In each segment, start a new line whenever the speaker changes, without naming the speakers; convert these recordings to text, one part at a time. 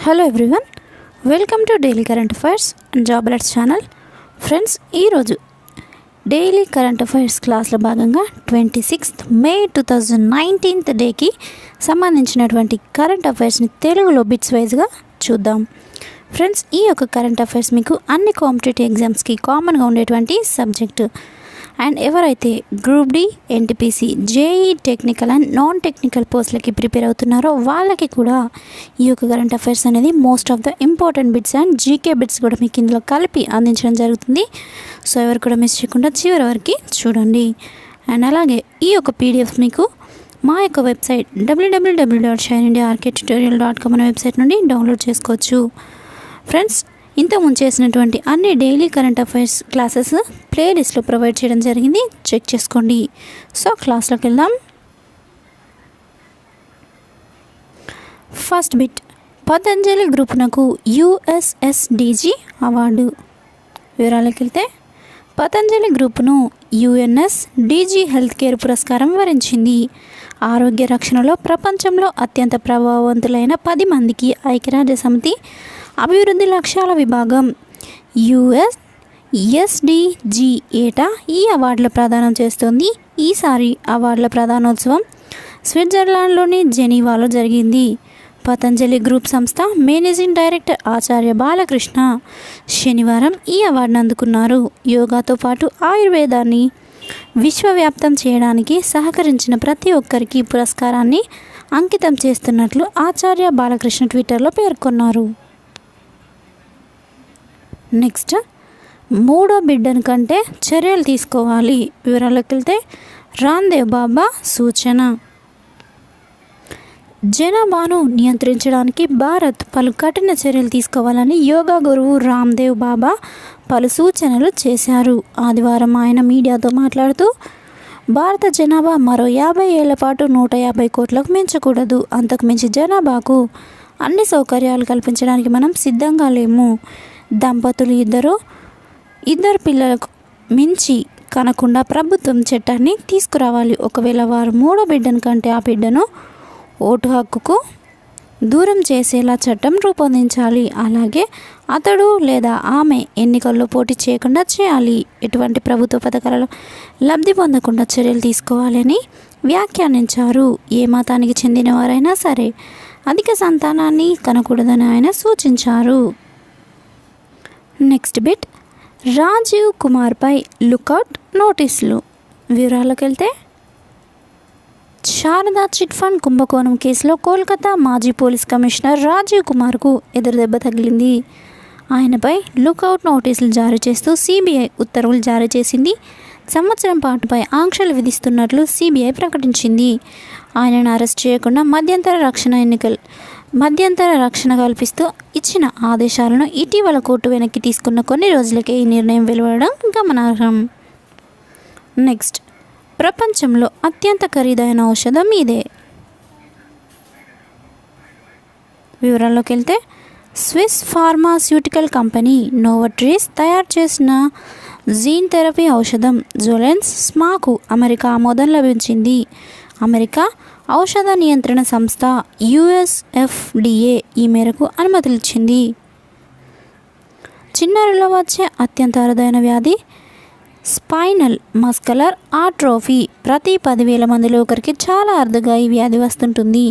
Hello everyone, welcome to daily current affairs and job alerts channel. Friends, ఈరోజు daily current affairs క్లాస్లో భాగంగా 26th May 2019 డేకి సంబంధించినటువంటి current అఫైర్స్ని తెలుగులో బిట్స్ వైజ్గా చూద్దాం. ఫ్రెండ్స్, ఈ యొక్క కరెంట్ అఫైర్స్ మీకు అన్ని కాంపిటేటివ్ ఎగ్జామ్స్కి కామన్గా ఉండేటువంటి సబ్జెక్టు. అండ్ ఎవరైతే group D, NTPC, JE technical and non technical పోస్టులకి ప్రిపేర్ అవుతున్నారో వాళ్ళకి కూడా ఈ యొక్క కరెంట్ అఫైర్స్ అనేది most of the important bits and GK bits కూడా మీకు ఇందులో కలిపి అందించడం జరుగుతుంది. సో ఎవరు కూడా మిస్ చేయకుండా చివరి వరకు చూడండి. అండ్ అలాగే ఈ యొక్క పీడిఎఫ్ మీకు మా యొక్క వెబ్సైట్ www.shinindiaarktutorial.com అనే వెబ్సైట్ నుండి డౌన్లోడ్ చేసుకోవచ్చు. ఫ్రెండ్స్, ఇంతకుముందు చేసినటువంటి అన్ని డైలీ కరెంట్ అఫైర్స్ క్లాసెస్ ప్లేలిస్ట్లో ప్రొవైడ్ చేయడం జరిగింది, చెక్ చేసుకోండి. సో క్లాస్లోకి వెళ్దాం. ఫస్ట్ బిట్, పతంజలి గ్రూపునకు యుఎస్ఎస్డిజి అవార్డు. వివరాలకు వెళ్తే, పతంజలి గ్రూపును యుఎన్ఎస్డిజి హెల్త్ కేర్ పురస్కారం వరించింది. ఆరోగ్య రక్షణలో ప్రపంచంలో అత్యంత ప్రభావవంతులైన 10 మందికి ఐక్యరాజ్య సమితి అభివృద్ధి లక్ష్యాల విభాగం యుఎస్ఎస్డిజి ఏటా ఈ అవార్డుల ప్రదానం చేస్తోంది. ఈసారి అవార్డుల ప్రదానోత్సవం స్విట్జర్లాండ్లోని జెనీవాలో జరిగింది. పతంజలి గ్రూప్ సంస్థ మేనేజింగ్ డైరెక్టర్ ఆచార్య బాలకృష్ణ శనివారం ఈ అవార్డును అందుకున్నారు. యోగాతో పాటు ఆయుర్వేదాన్ని విశ్వవ్యాప్తం చేయడానికి సహకరించిన ప్రతి ఒక్కరికి పురస్కారాన్ని అంకితం చేస్తున్నట్లు ఆచార్య బాలకృష్ణ ట్విట్టర్లో పేర్కొన్నారు. నెక్స్ట్, 3వ బిడ్డను కంటే చర్యలు తీసుకోవాలి. వివరాల్లోకి వెళ్తే, రామ్దేవ్ బాబా సూచన. జనాభాను నియంత్రించడానికి భారత్ పలు కఠిన చర్యలు తీసుకోవాలని యోగా గురువు రామ్దేవ్ బాబా పలు సూచనలు చేశారు. ఆదివారం ఆయన మీడియాతో మాట్లాడుతూ, భారత జనాభా మరో 50 ఏళ్ల పాటు 150 కోట్లకు మించకూడదు. అంతకు మించి జనాభాకు అన్ని సౌకర్యాలు కల్పించడానికి మనం సిద్ధంగా లేము. దంపతులు ఇద్దరు పిల్లలకు మించి కనకుండా ప్రభుత్వం చట్టాన్ని తీసుకురావాలి. ఒకవేళ వారు 3వ బిడ్డను కంటే ఆ బిడ్డను ఓటు హక్కుకు దూరం చేసేలా చట్టం రూపొందించాలి. అలాగే అతడు లేదా ఆమె ఎన్నికల్లో పోటీ చేయకుండా చేయాలి. ఎటువంటి ప్రభుత్వ పథకాలలో లబ్ధి పొందకుండా చర్యలు తీసుకోవాలని వ్యాఖ్యానించారు. ఏ మతానికి చెందిన వారైనా సరే అధిక సంతానాన్ని కనకూడదని ఆయన సూచించారు. నెక్స్ట్ బిట్, రాజీవ్ కుమార్పై లుకౌట్ నోటీసులు. వివరాలకు వెళ్తే, శారదా చిట్ ఫండ్ కుంభకోణం కేసులో కోల్కతా మాజీ పోలీస్ కమిషనర్ రాజీవ్ కుమార్కు ఎదురుదెబ్బ తగిలింది. ఆయనపై లుకౌట్ నోటీసులు జారీ చేస్తూ సిబిఐ ఉత్తర్వులు జారీ చేసింది. సంవత్సరం పాటుపై ఆంక్షలు విధిస్తున్నట్లు సిబిఐ ప్రకటించింది. ఆయనను అరెస్ట్ చేయకుండా మధ్యంతర రక్షణ కల్పిస్తూ ఇచ్చిన ఆదేశాలను ఇటీవల కోర్టు వెనక్కి తీసుకున్న కొన్ని రోజులకే ఈ నిర్ణయం వెలువడడం గమనార్హం. నెక్స్ట్, ప్రపంచంలో అత్యంత ఖరీదైన ఔషధం ఇదే. వివరాల్లోకి వెళ్తే, స్విస్ ఫార్మాస్యూటికల్ కంపెనీ నోవాట్రిస్ తయారు చేసిన జీన్ థెరపీ ఔషధం జోలెన్స్ స్మాకు అమెరికా ఆమోదం లభించింది. అమెరికా ఔషధ నియంత్రణ సంస్థ యుఎస్ఎఫ్డిఏ ఈ మేరకు అనుమతులిచ్చింది. చిన్నారుల్లో వచ్చే అత్యంత అరుదైన వ్యాధి స్పైనల్ మస్కులర్ ఆట్రోఫీ. ప్రతి 10,000 మందిలో ఒకరికి చాలా అరుదుగా ఈ వ్యాధి వస్తుంటుంది.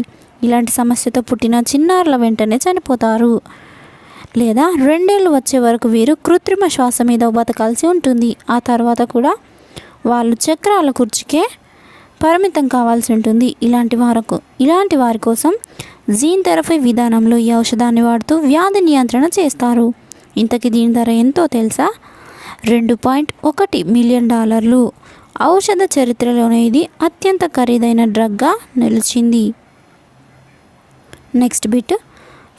ఇలాంటి సమస్యతో పుట్టిన చిన్నారుల వెంటనే చనిపోతారు, లేదా 2 ఏళ్ళు వచ్చే వరకు వీరు కృత్రిమ శ్వాస మీద బతకాల్సి ఉంటుంది. ఆ తర్వాత కూడా వాళ్ళు చక్రాల కుర్చీకే పరిమితం కావాల్సి ఉంటుంది. ఇలాంటి వారి కోసం జీన్ థెరపీ విధానంలో ఈ ఔషధాన్ని వాడుతూ వ్యాధి నియంత్రణ చేస్తారు. ఇంతకీ దీని ధర ఎంతో తెలుసా? $2.1 మిలియన్. ఔషధ చరిత్రలోనే ఇది అత్యంత ఖరీదైన డ్రగ్గా నిలిచింది. నెక్స్ట్ బిట్,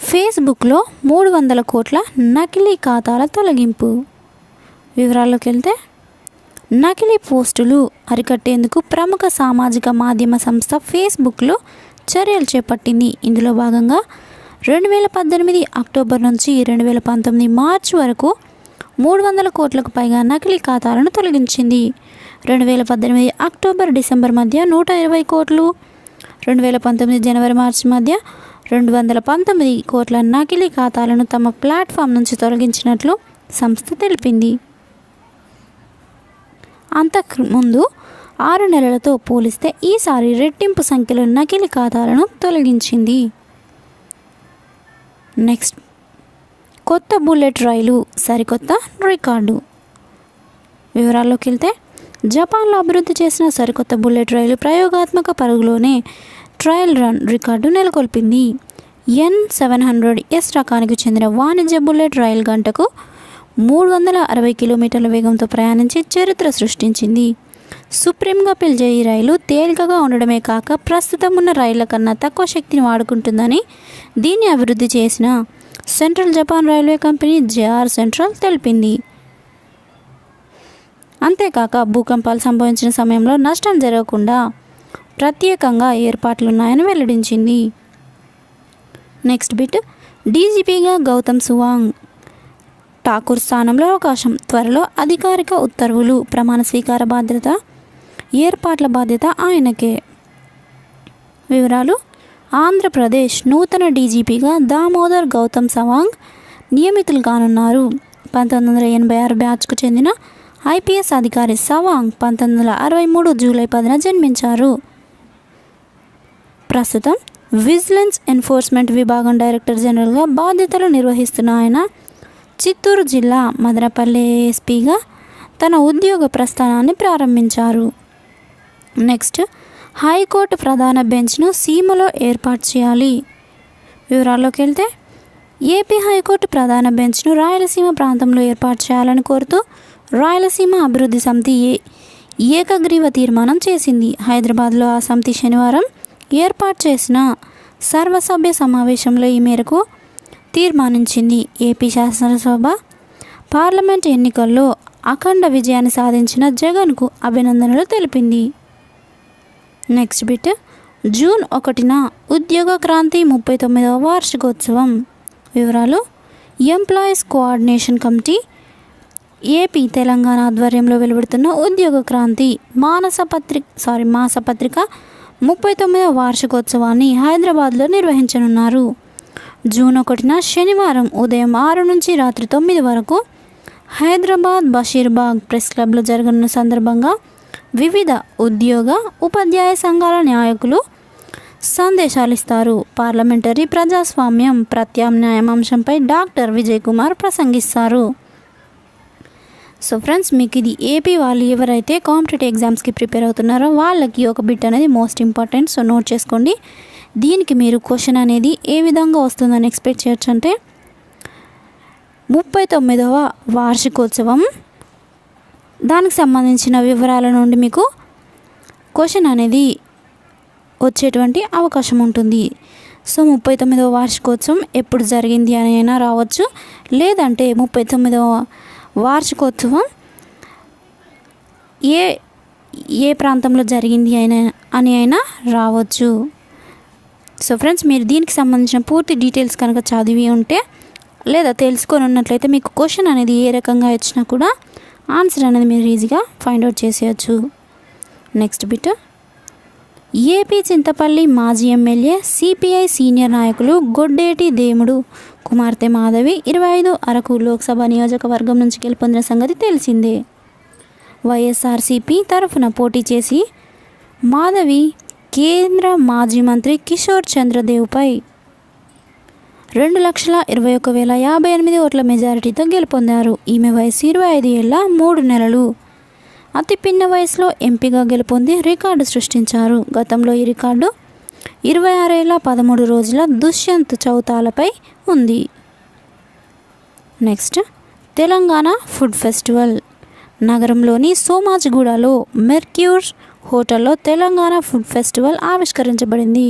ఫేస్బుక్లో 300 కోట్ల నకిలీ ఖాతాల తొలగింపు. వివరాల్లోకి వెళ్తే, నకిలీ పోస్టులు అరికట్టేందుకు ప్రముఖ సామాజిక మాధ్యమ సంస్థ ఫేస్బుక్లో చర్యలు చేపట్టింది. ఇందులో భాగంగా 2018 అక్టోబర్ నుంచి 2019 మార్చి వరకు 300 కోట్లకు పైగా నకిలీ ఖాతాలను తొలగించింది. 2018 అక్టోబర్ డిసెంబర్ మధ్య 120 కోట్లు, 2019 జనవరి మార్చి మధ్య 219 కోట్ల నకిలీ ఖాతాలను తమ ప్లాట్ఫామ్ నుంచి తొలగించినట్లు సంస్థ తెలిపింది. అంతకుముందు 6 నెలలతో పోలిస్తే ఈసారి రెట్టింపు సంఖ్యలో నకిలీ ఖాతాలను తొలగించింది. నెక్స్ట్, కొత్త బుల్లెట్ రైలు సరికొత్త రికార్డు. వివరాల్లోకి వెళ్తే, జపాన్లో అభివృద్ధి చేసిన సరికొత్త బుల్లెట్ రైలు ప్రయోగాత్మక పరుగులోనే ట్రయల్ రన్ రికార్డు నెలకొల్పింది. N700S రకానికి చెందిన వాణిజ్య బుల్లెట్ రైలు గంటకు 360 కిలోమీటర్ల వేగంతో ప్రయాణించి చరిత్ర సృష్టించింది. సుప్రీంగా పిలిచే ఈ రైలు తేలికగా ఉండడమే కాక ప్రస్తుతం ఉన్న రైళ్ల కన్నా తక్కువ శక్తిని వాడుకుంటుందని దీన్ని అభివృద్ధి చేసిన central Japan railway company JR central తెలిపింది. అంతేకాక భూకంపాలు సంభవించిన సమయంలో నష్టం జరగకుండా ప్రత్యేకంగా ఏర్పాట్లున్నాయని వెల్లడించింది. నెక్స్ట్ బిట్, డీజీపీగా గౌతమ్ సువాంగ్, ఠాకూర్ స్థానంలో అవకాశం. త్వరలో అధికారిక ఉత్తర్వులు. ప్రమాణ స్వీకార బాధ్యత, ఏర్పాట్ల బాధ్యత ఆయనకే. వివరాలు, ఆంధ్రప్రదేశ్ నూతన డీజీపీగా దామోదర్ గౌతమ్ సవాంగ్ నియమితులు కానున్నారు. 1986 బ్యాచ్కు చెందిన ఐపీఎస్ అధికారి సవాంగ్ 1963 జూలై 10న జన్మించారు. ప్రస్తుతం విజిలెన్స్ ఎన్ఫోర్స్మెంట్ విభాగం డైరెక్టర్ జనరల్గా బాధ్యతలు నిర్వహిస్తున్న ఆయన చిత్తూరు జిల్లా మదనపల్లె ఏఎస్పీగా తన ఉద్యోగ ప్రస్థానాన్ని ప్రారంభించారు. నెక్స్ట్, హైకోర్టు ప్రధాన బెంచ్ను సీమలో ఏర్పాటు చేయాలి. వివరాల్లోకి వెళ్తే, ఏపీ హైకోర్టు ప్రధాన బెంచ్ను రాయలసీమ ప్రాంతంలో ఏర్పాటు చేయాలని కోరుతూ రాయలసీమ అభివృద్ధి సమితి ఏకగ్రీవ తీర్మానం చేసింది. హైదరాబాద్లో ఆ సమితి శనివారం ఏర్పాటు చేసిన సర్వసభ్య సమావేశంలో ఈ మేరకు తీర్మానించింది. ఏపీ శాసనసభ పార్లమెంట్ ఎన్నికల్లో అఖండ విజయాన్ని సాధించిన జగన్కు అభినందనలు తెలిపింది. నెక్స్ట్ బిట్, జూన్ 1న ఉద్యోగ క్రాంతి 39వ వార్షికోత్సవం. వివరాలు, employees coordination committee AP Telangana ఆధ్వర్యంలో వెలువడుతున్న ఉద్యోగ క్రాంతి మాసపత్రిక 39వ వార్షికోత్సవాన్ని హైదరాబాద్లో నిర్వహించనున్నారు. జూన్ 1న శనివారం ఉదయం 6 నుంచి రాత్రి 9 వరకు హైదరాబాద్ బషీర్బాగ్ ప్రెస్ క్లబ్లో జరగనున్న సందర్భంగా వివిధ ఉద్యోగ ఉపాధ్యాయ సంఘాల నాయకులు సందేశాలు ఇస్తారు. పార్లమెంటరీ ప్రజాస్వామ్యం ప్రత్యామ్నాయం అంశంపై డాక్టర్ విజయ్ కుమార్ ప్రసంగిస్తారు. సో ఫ్రెండ్స్, మీకు ఇది ఏపీ వాళ్ళు ఎవరైతే కాంపిటేటివ్ ఎగ్జామ్స్కి ప్రిపేర్ అవుతున్నారో వాళ్ళకి ఒక బిట్ అనేది మోస్ట్ ఇంపార్టెంట్. సో నోట్ చేసుకోండి. దీనికి మీరు క్వశ్చన్ అనేది ఏ విధంగా వస్తుందని ఎక్స్పెక్ట్ చేయొచ్చు అంటే, 39వ వార్షికోత్సవం దానికి సంబంధించిన వివరాల నుండి మీకు క్వశ్చన్ అనేది వచ్చేటువంటి అవకాశం ఉంటుంది. సో 39వ వార్షికోత్సవం ఎప్పుడు జరిగింది అని అయినా రావచ్చు, లేదంటే 39వ వార్షికోత్సవం ఏ ప్రాంతంలో జరిగింది అని అయినా రావచ్చు. సో ఫ్రెండ్స్, మీరు దీనికి సంబంధించిన పూర్తి డీటెయిల్స్ కనుక చదివి ఉంటే లేదా తెలుసుకొని ఉన్నట్లయితే మీకు క్వశ్చన్ అనేది ఏ రకంగా ఇచ్చినా కూడా ఆన్సర్ అనేది మీరు ఈజీగా ఫైండ్ అవుట్ చేసేయచ్చు. నెక్స్ట్ బిట్, ఏపీ చింతపల్లి మాజీ ఎమ్మెల్యే సిపిఐ సీనియర్ నాయకులు గొడ్డేటి దేముడు కుమార్తె మాధవి 25 అరకు లోక్సభ నియోజకవర్గం నుంచి గెలుపొందిన సంగతి తెలిసిందే. వైఎస్ఆర్సీపీ తరఫున పోటీ చేసి మాధవి కేంద్ర మాజీ మంత్రి కిషోర్ చంద్రదేవ్పై 2,21,058 ఓట్ల మెజారిటీతో గెలుపొందారు. ఈమె వయసు 25 ఏళ్ల 3 నెలలు. అతి పిన్న వయసులో ఎంపీగా గెలుపొంది రికార్డు సృష్టించారు. గతంలో ఈ రికార్డు 26 ఏళ్ల 13 రోజుల దుష్యంత్ చౌతాలపై ఉంది. Next, Telangana food festival. నగరంలోని సోమాజిగూడలో మెర్క్యూర్ హోటల్లో తెలంగాణ ఫుడ్ ఫెస్టివల్ ఆవిష్కరించబడింది.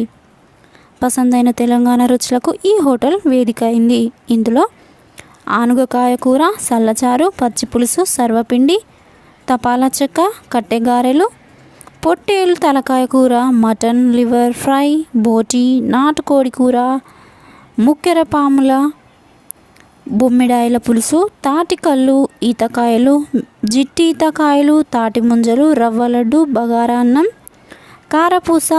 పసందైన తెలంగాణ రుచులకు ఈ హోటల్ వేదిక అయింది. ఇందులో ఆనుగకాయ కూర, సల్లచారు, పచ్చిపులుసు, సర్వపిండి, తపాలా చెక్క, కట్టెగారెలు, పొట్టేలు తలకాయ కూర, మటన్ లివర్ ఫ్రై, బోటి, నాటుకోడి కూర, ముక్కెర పాముల, బొమ్మిడాయల పులుసు, తాటికల్లు, ఈతకాయలు, జిట్టి ఈతకాయలు, తాటి ముంజలు, రవ్వ లడ్డు, బగారా అన్నం, కారపూస,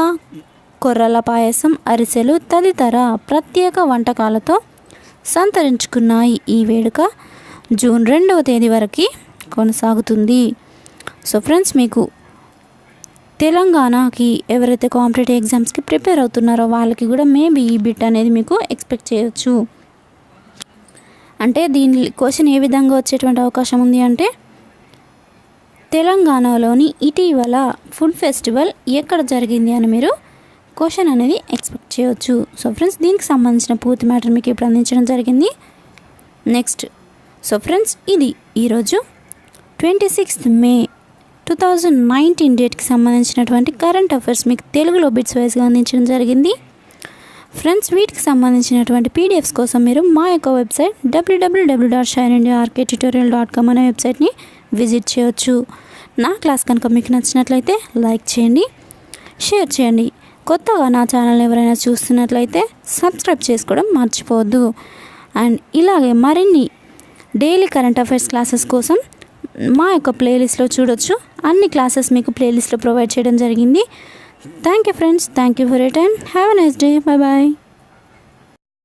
కొర్రల పాయసం, అరిసెలు తదితర ప్రత్యేక వంటకాలతో సంతరించుకున్నాయి. ఈ వేడుక జూన్ 2వ తేదీ వరకు కొనసాగుతుంది. సో ఫ్రెండ్స్, మీకు తెలంగాణకి ఎవరైతే కాంపిటేటివ్ ఎగ్జామ్స్కి ప్రిపేర్ అవుతున్నారో వాళ్ళకి కూడా మేబీ ఈ బిట్ అనేది మీకు ఎక్స్పెక్ట్ చేయొచ్చు. అంటే దీని క్వశ్చన్ ఏ విధంగా వచ్చేటువంటి అవకాశం ఉంది అంటే, తెలంగాణలోని ఇటీవల ఫుడ్ ఫెస్టివల్ ఎక్కడ జరిగింది అని మీరు క్వశ్చన్ అనేది ఎక్స్పెక్ట్ చేయవచ్చు. సో ఫ్రెండ్స్, దీనికి సంబంధించిన పూర్తి మ్యాటర్ మీకు ఇప్పుడు అందించడం జరిగింది. నెక్స్ట్, సో ఫ్రెండ్స్, ఇది ఈరోజు 26th May 2019 డేట్కి సంబంధించినటువంటి కరెంట్ అఫైర్స్ మీకు తెలుగులో బిట్స్ వైజ్గా అందించడం జరిగింది. ఫ్రెండ్స్, వీటికి సంబంధించినటువంటి పీడిఎఫ్స్ కోసం మీరు మా యొక్క వెబ్సైట్ www.shinindiarktutorial.com అనే వెబ్సైట్ని విజిట్ చేయొచ్చు. నా క్లాస్ కనుక మీకు నచ్చినట్లయితే లైక్ చేయండి, షేర్ చేయండి. కొత్తగా నా ఛానల్ ఎవరైనా చూస్తున్నట్లయితే సబ్స్క్రైబ్ చేసుకోవడం మర్చిపోవద్దు. అండ్ ఇలాగే మరిన్ని డైలీ కరెంట్ అఫైర్స్ క్లాసెస్ కోసం మా యొక్క ప్లేలిస్ట్లో చూడొచ్చు. అన్ని క్లాసెస్ మీకు ప్లేలిస్ట్లో ప్రొవైడ్ చేయడం జరిగింది. Thank you friends, thank you for your time. Have a nice day. Bye bye.